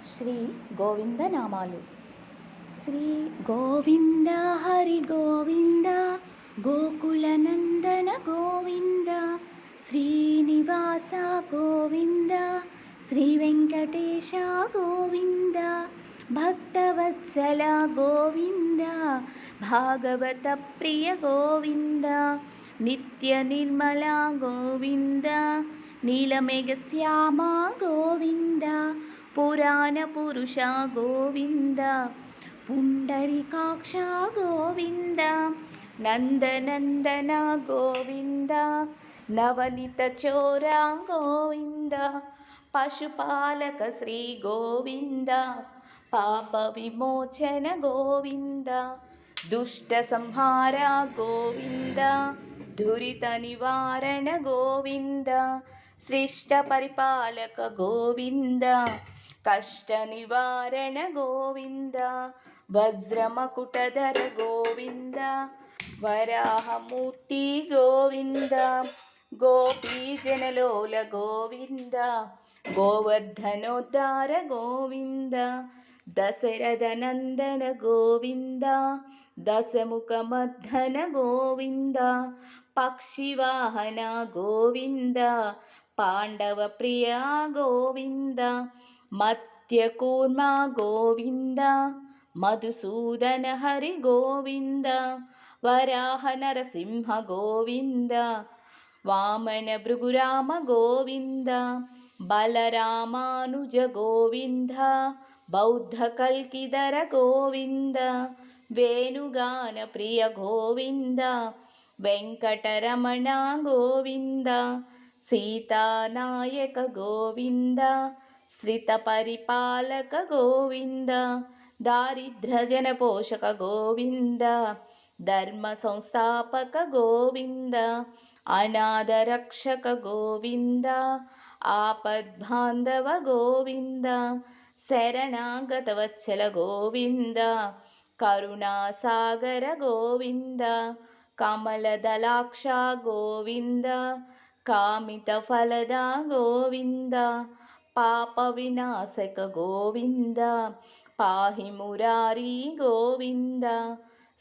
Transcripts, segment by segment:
శ్రీ గోవింద నామాలు. శ్రీ గోవింద హరి గోవింద గోకుల నందన గోవింద శ్రీనివాస గోవింద శ్రీ వెంకటేశ గోవింద భక్తవత్సల గోవింద భాగవత ప్రియ గోవింద నిత్య నిర్మల గోవింద నీలమేఘ శ్యామ గోవింద పురాణ పురుష గోవింద పుండరీకాక్ష గోవింద నందనందన గోవింద నవనిత చోర గోవింద పశుపాలక శ్రీ గోవింద పాప విమోచన గోవింద దుష్ట సంహార గోవింద దురిత నివారణ గోవింద శ్రేష్ఠ పరిపాలక గోవింద కష్ట నివారణ గోవింద వజ్రమకుటధర గోవింద వరాహమూర్తి గోవింద గోపీజనలోల గోవింద గోవర్ధనోద్ధార గోవింద దశరథ నందన గోవింద దశముఖమర్ధన గోవింద పక్షివాహన గోవింద పాండవ ప్రియ గోవింద మత్స్యకూర్మ గోవింద మధుసూదన హరి గోవింద వరాహ నరసింహ గోవింద వామన భృగురామ గోవింద బలరామానుజ గోవింద బౌద్ధ కల్కిధర గోవింద వేణుగాన ప్రియ గోవింద వెంకటరమణ గోవింద సీతానాయక గోవింద శ్రిత పరిపాలక గోవింద దారిద్ర్యజన పోషక గోవింద ధర్మ సంస్థాపక గోవింద అనాథ రక్షక గోవింద ఆపద్బాంధవ గోవింద శరణాగత వత్సల గోవింద కరుణాసాగర గోవింద కమలదలాక్ష గోవింద కామిత ఫలద గోవింద పాప వినాశక గోవింద పాహి మురారి గోవింద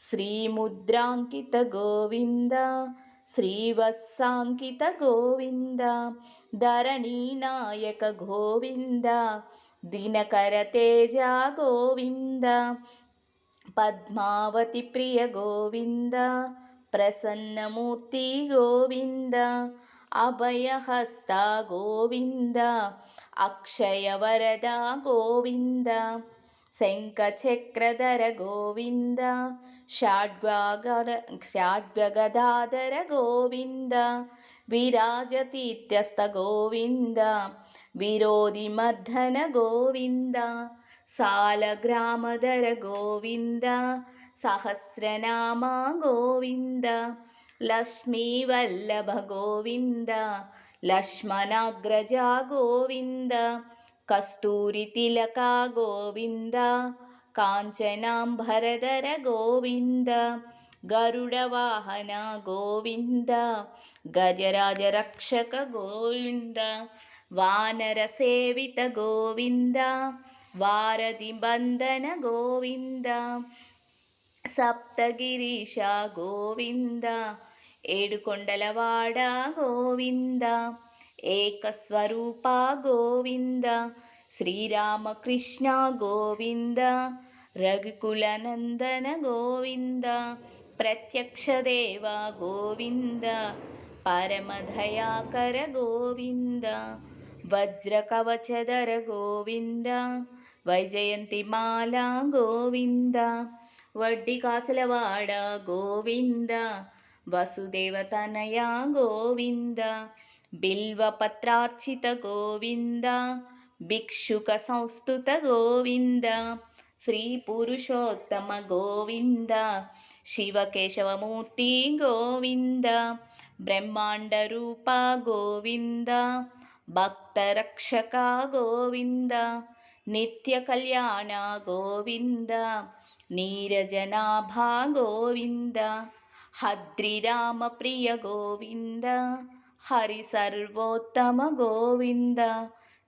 శ్రీముద్రాంకిత గోవింద శ్రీవత్సాంకిత గోవింద ధరణీనాయక గోవింద దినకర తేజ గోవింద పద్మావతి ప్రియ గోవింద ప్రసన్నమూర్తి గోవింద అభయహస్త గోవింద అక్షయవరద గోవింద శంఖచక్రధర గోవింద షాడ్వ్యగదాధర గోవింద విరాజతీర్థస్థ గోవింద విరోధిమర్ధన గోవింద సాలగ్రామధర గోవింద సహస్రనామ గోవింద లక్ష్మీవల్లభ గోవింద లక్ష్మణాగ్రజ గోవింద కస్తూరి తిలక గోవింద కాంచనాంబరధర గోవింద గరుడ వాహన గోవింద గజరాజ రక్షక గోవింద వానర సేవిత గోవింద వారధి బంధన గోవింద సప్తగిరీశ గోవింద ఏడుకొండలవాడ గోవింద ఏకస్వరూప గోవింద శ్రీరామకృష్ణ గోవింద రఘుకుల నందన గోవింద ప్రత్యక్ష దేవ గోవింద పరమదయాకర గోవింద వజ్రకవచధర గోవింద వైజయంతిమాల గోవింద వడ్డీ కాసులవాడ గోవింద వసుదేవతనయ గోవింద బిల్వపత్రార్చిత గోవింద భిక్షుక సంస్థుత గోవింద శ్రీ పురుషోత్తమ గోవింద శివకేశవమూర్తి గోవింద బ్రహ్మాండ రూప గోవింద భక్తరక్షక గోవింద నిత్య కళ్యాణ గోవింద నీరజనాభ గోవింద హద్రిరామ ప్రియ గోవింద హరి సర్వోత్తమ గోవింద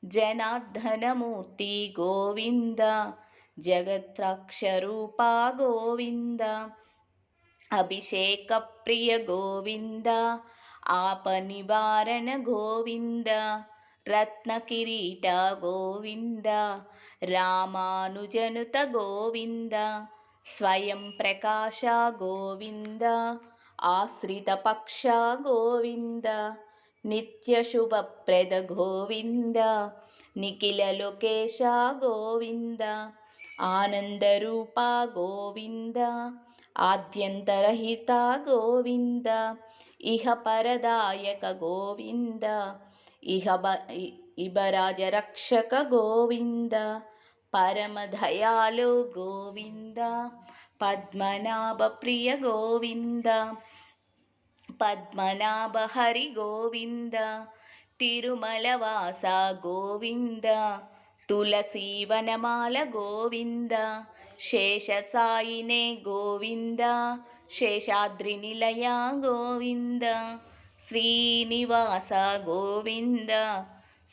జనార్దనమూర్తి గోవింద, జగత్రక్షరూప గోవింద, అభిషేక ప్రియ గోవింద, ఆపనివారణ గోవింద, రత్నకిరీట గోవింద, రామానుజనుత గోవింద, స్వయం ప్రకాశ గోవింద, ఆశ్రిత పక్ష గోవింద, నిత్య శుభప్రద గోవింద, నిఖిల లోకేశ గోవింద, ఆనందరూప గోవింద, ఆద్యంతరహిత గోవింద, ఇహ పరదాయక గోవింద, ఇహరాజ రక్షక గోవింద, పరమదయాళు గోవింద, పద్మనాభ ప్రియ గోవింద, పద్మనాభ హరి గోవింద, తిరుమలవాస గోవింద, తులసీవనమాల గోవింద, శేషసాయినే గోవింద, శేషాద్రి నిలయ గోవింద, శ్రీనివాస గోవింద,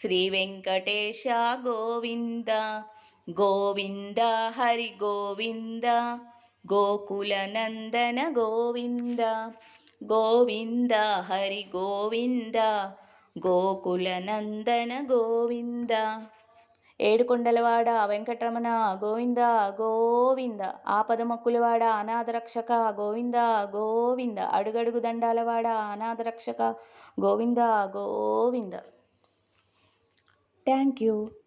శ్రీ వెంకటేశ గోవింద, గోవింద హరి గోవింద, గోకులనందన గోవింద, గోవింద హరి గోవింద, గోకులనందన గోవింద, ఏడుకొండలవాడ వెంకటరమణ గోవింద గోవింద, ఆపదమొక్కులవాడ అనాథరక్షక గోవింద గోవింద, అడుగడుగు దండాలవాడ అనాథరక్షక గోవింద గోవింద. Thank you.